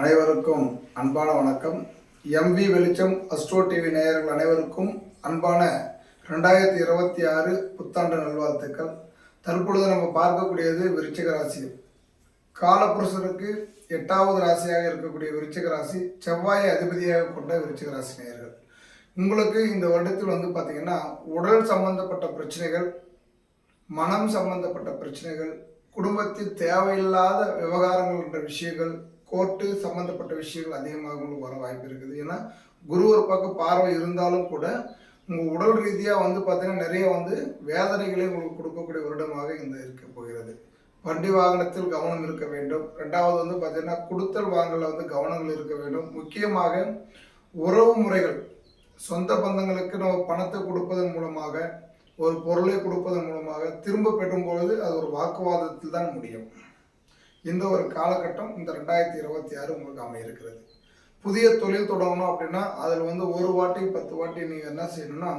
அனைவருக்கும் அன்பான வணக்கம். எம்வி வெளிச்சம் அஸ்ட்ரோ டிவி நேயர்கள் அனைவருக்கும் அன்பான 2026 புத்தாண்டு நல்வாழ்த்துக்கள். தற்பொழுது நம்ம பார்க்கக்கூடியது விருச்சிக ராசி. காலபுருஷருக்கு 8வது ராசியாக இருக்கக்கூடிய விருச்சிக ராசி, செவ்வாயை அதிபதியாக கொண்ட விருச்சிக ராசி நேயர்கள். உங்களுக்கு இந்த வருடத்தில் பார்த்தீங்கன்னா உடல் சம்பந்தப்பட்ட பிரச்சனைகள், மனம் சம்பந்தப்பட்ட பிரச்சனைகள், குடும்பத்தில் தேவையில்லாத விவகாரங்கள் என்ற விஷயங்கள், கோர்ட்டு சம்மந்தப்பட்ட விஷயங்கள் அதிகமாக உங்களுக்கு வர வாய்ப்பு இருக்குது. ஏன்னா குரு ஒரு பக்கம் பார்வை இருந்தாலும் கூட உங்கள் உடல் ரீதியாக பார்த்தீங்கன்னா நிறைய வேதனைகளை உங்களுக்கு கொடுக்கக்கூடிய வருடமாக இந்த இருக்க போகிறது. வண்டி வாகனத்தில் கவனம் இருக்க வேண்டும். ரெண்டாவது பார்த்தீங்கன்னா கொடுத்தல் வாங்கல கவனங்கள் இருக்க வேண்டும். முக்கியமாக உறவு முறைகள், சொந்த பந்தங்களுக்கு நம்ம பணத்தை கொடுப்பதன் மூலமாக, ஒரு பொருளை கொடுப்பதன் மூலமாக திரும்ப பெறும் பொழுது அது ஒரு வாக்குவாதத்தில் தான் முடியும். இந்த ஒரு காலகட்டம் இந்த 2026 உங்களுக்கு அமையிருக்கிறது. புதிய தொழில் தொடங்கணும் அப்படின்னா அதில் ஒரு வாட்டி 10 வாட்டி நீங்கள் என்ன செய்யணும்னா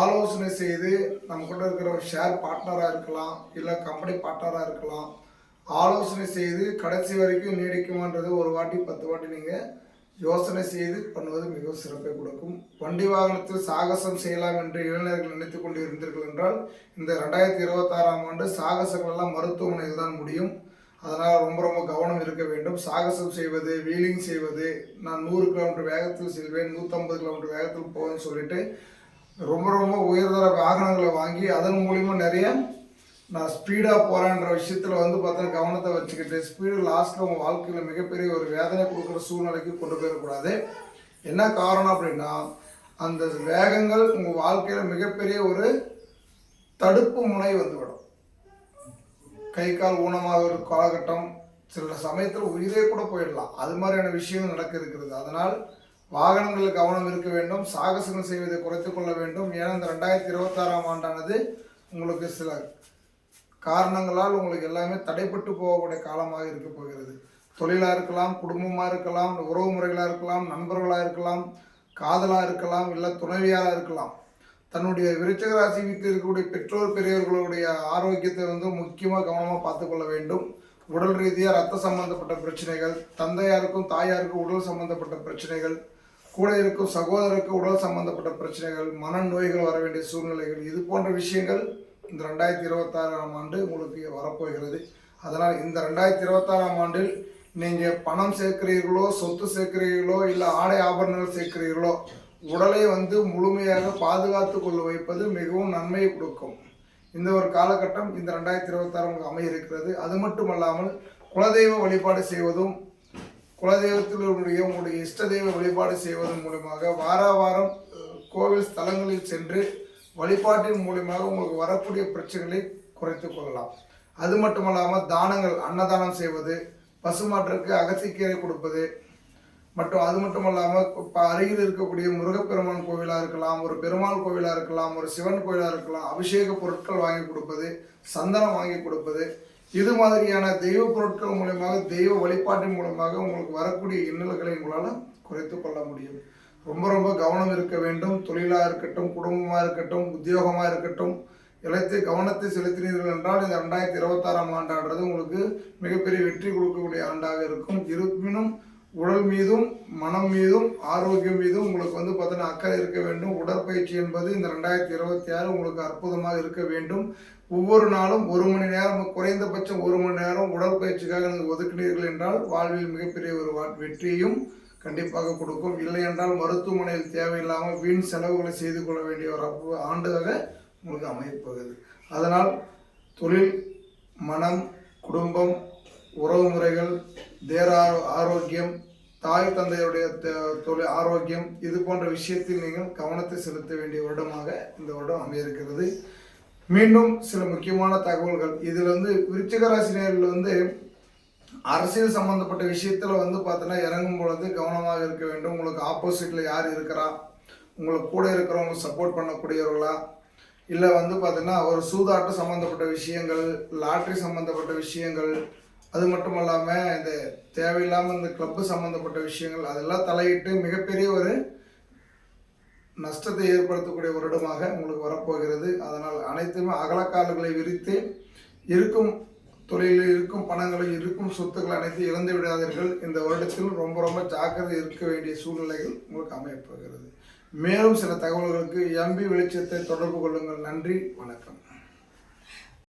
ஆலோசனை செய்து, நம்ம கூட இருக்கிற ஒரு ஷேர் பார்ட்னராக இருக்கலாம், இல்லை கம்பெனி பார்ட்னராக இருக்கலாம், ஆலோசனை செய்து கடைசி வரைக்கும் நீடிக்குமான்றது ஒரு வாட்டி 10 வாட்டி நீங்கள் யோசனை செய்து பண்ணுவது மிகவும் சிறப்பை கொடுக்கும். வண்டி வாகனத்தில் சாகசம் செய்யலாம் என்று இளைஞர்கள் நினைத்து கொண்டு இருந்தீர்கள் என்றால் இந்த 2026ஆம் ஆண்டு சாகசங்கள் எல்லாம் மருத்துவமனையில் தான் முடியும். அதனால் ரொம்ப ரொம்ப கவனம் இருக்க வேண்டும். சாகசம் செய்வது, வீலிங் செய்வது, நான் 100 கிலோமீட்டர் வேகத்தில் செல்வேன், 150 கிலோமீட்டர் வேகத்தில் போவேன்னு சொல்லிட்டு ரொம்ப ரொம்ப உயர்தர வாகனங்களை வாங்கி அதன் மூலிமா நிறைய நான் ஸ்பீடாக போகிறேன்ற விஷயத்தில் பார்த்தா கவனத்தை வச்சுக்கிட்டு ஸ்பீடு லாஸ்ட்டில் உங்கள் வாழ்க்கையில் மிகப்பெரிய ஒரு வேதனை கொடுக்குற சூழ்நிலைக்கு கொண்டு போயிடக்கூடாது. என்ன காரணம் அப்படின்னா அந்த வேகங்கள் உங்கள் வாழ்க்கையில் மிகப்பெரிய ஒரு தடுப்பு முனை வந்துவிடும். கை கால் ஊனமாக ஒரு காலகட்டம், சில சமயத்தில் உயிரே கூட போயிடலாம். அது மாதிரியான விஷயங்கள் நடக்க இருக்கிறது. அதனால் வாகனங்களில் கவனம் இருக்க வேண்டும். சாகசங்கள் செய்வதை குறைத்துக் கொள்ள வேண்டும். ஏன்னா இந்த 2026ஆம் ஆண்டானது உங்களுக்கு சில காரணங்களால் உங்களுக்கு எல்லாமே தடைப்பட்டு போகக்கூடிய காலமாக இருக்க போகிறது. தொழிலாக இருக்கலாம், குடும்பமாக இருக்கலாம், உறவு முறைகளாக இருக்கலாம், நண்பர்களாக இருக்கலாம், காதலாக இருக்கலாம், இல்லை துணைவியாராக இருக்கலாம். தன்னுடைய விருச்சிக ராசி வீட்டில் இருக்கக்கூடிய பெற்றோர் பெரியவர்களுடைய ஆரோக்கியத்தை முக்கியமாக கவனமாக பார்த்துக்கொள்ள வேண்டும். உடல் ரீதியாக ரத்த சம்பந்தப்பட்ட பிரச்சனைகள், தந்தையாருக்கும் தாயாருக்கும் உடல் சம்பந்தப்பட்ட பிரச்சனைகள், கூட இருக்கும் சகோதரருக்கு உடல் சம்பந்தப்பட்ட பிரச்சனைகள், மனநோய்கள் வர வேண்டிய சூழ்நிலைகள், இது போன்ற விஷயங்கள் இந்த 2026ஆம் ஆண்டு உங்களுக்கு வரப்போகிறது. அதனால் இந்த 2026ஆம் ஆண்டில் நீங்கள் பணம் சேர்க்கிறீர்களோ, சொத்து சேர்க்கிறீர்களோ, இல்லை ஆடை ஆபரணங்கள் சேர்க்கிறீர்களோ, உடலை முழுமையாக பாதுகாத்து கொள்ள வைப்பது மிகவும் நன்மையை கொடுக்கும். இந்த ஒரு காலகட்டம் இந்த 2026 உங்களுக்கு அமையிருக்கிறது. அது மட்டுமல்லாமல் குலதெய்வ வழிபாடு செய்வதும், குலதெய்வத்தில் உங்களுடைய இஷ்ட தெய்வ வழிபாடு செய்வதன் மூலமாக வாரம் கோவில் ஸ்தலங்களில் சென்று வழிபாட்டின் மூலமாக உங்களுக்கு வரக்கூடிய பிரச்சனைகளை குறைத்து கொள்ளலாம். அது மட்டுமல்லாமல் தானங்கள், அன்னதானம் செய்வது, பசுமாட்டிற்கு அகத்திக்கீரை கொடுப்பது, மற்றும் அது மட்டும் இல்லாமல் இப்போ அருகில் இருக்கக்கூடிய முருகப்பெருமான் கோவிலாக இருக்கலாம், ஒரு பெருமாள் கோவிலாக இருக்கலாம், ஒரு சிவன் கோவிலாக இருக்கலாம், அபிஷேக பொருட்கள் வாங்கி கொடுப்பது, சந்தனம் வாங்கி கொடுப்பது, இது மாதிரியான தெய்வ பொருட்கள் மூலமாக, தெய்வ வழிபாட்டின் மூலமாக உங்களுக்கு வரக்கூடிய இன்னல்களை உங்களால் குறைத்து கொள்ள முடியும். ரொம்ப ரொம்ப கவனம் இருக்க வேண்டும். தொழிலாக இருக்கட்டும், குடும்பமாக இருக்கட்டும், உத்தியோகமாக இருக்கட்டும், எல்லாத்தையும் கவனத்தை செலுத்தினீர்கள் என்றால் இந்த 2026ஆம் ஆண்டான்றது உங்களுக்கு மிகப்பெரிய வெற்றி கொடுக்கக்கூடிய ஆண்டாக இருக்கும். இருப்பினும் உடல் மீதும் மனம் மீதும் ஆரோக்கியம் மீதும் உங்களுக்கு பார்த்தீங்கன்னா அக்கறை இருக்க வேண்டும். உடற்பயிற்சி என்பது இந்த 2026 உங்களுக்கு அற்புதமாக இருக்க வேண்டும். ஒவ்வொரு நாளும் 1 மணி நேரம், குறைந்தபட்சம் 1 மணி நேரம் உடற்பயிற்சிக்காக நீங்கள் ஒதுக்கினீர்கள் என்றால் வாழ்வில் மிகப்பெரிய ஒரு வெற்றியையும் கண்டிப்பாக கொடுக்கும். இல்லை என்றால் மருத்துவமனையில் தேவையில்லாமல் வீண் செலவுகளை செய்து கொள்ள வேண்டிய ஒரு ஆண்டாக உங்களுக்கு அமையப்போகுது. அதனால் தொழில், மனம், குடும்பம், உறவு முறைகள், தேர ஆரோக்கியம், தாய் தந்தையுடைய தொழில் ஆரோக்கியம், இது போன்ற விஷயத்தில் நீங்கள் கவனத்தை செலுத்த வேண்டிய வருடமாக இந்த வருடம் அமையிருக்கிறது. மீண்டும் சில முக்கியமான தகவல்கள் இதில் விருச்சிக ராசினியர்கள் அரசியல் சம்பந்தப்பட்ட விஷயத்தில் பார்த்தோன்னா இறங்கும் பொழுது கவனமாக இருக்க வேண்டும். உங்களுக்கு ஆப்போசிட்டில் யார் இருக்கிறா, உங்களுக்கு கூட இருக்கிறவங்க சப்போர்ட் பண்ணக்கூடியவர்களா, இல்லை பார்த்தீங்கன்னா ஒரு சூதாட்டம் சம்மந்தப்பட்ட விஷயங்கள், லாட்ரி சம்மந்தப்பட்ட விஷயங்கள், அது மட்டும் இல்லாமல் இந்த தேவையில்லாமல் இந்த கிளப்பு சம்மந்தப்பட்ட விஷயங்கள் அதெல்லாம் தலையிட்டு மிகப்பெரிய ஒரு நஷ்டத்தை ஏற்படுத்தக்கூடிய வருடமாக உங்களுக்கு வரப்போகிறது. அதனால் அனைத்துமே அகலக்கால்களை விரித்து இருக்கும் தொழிலில் இருக்கும் பணங்களை இருக்கும் சொத்துக்கள் அனைத்தும் இழந்து விடாதீர்கள். இந்த வருடத்தில் ரொம்ப ஜாக்கிரதை இருக்க வேண்டிய சூழ்நிலைகள் உங்களுக்கு அமையப்போகிறது. மேலும் சில தகவல்களுக்கு எம்பி வெளிச்சத்தை தொடர்பு கொள்ளுங்கள். நன்றி, வணக்கம்.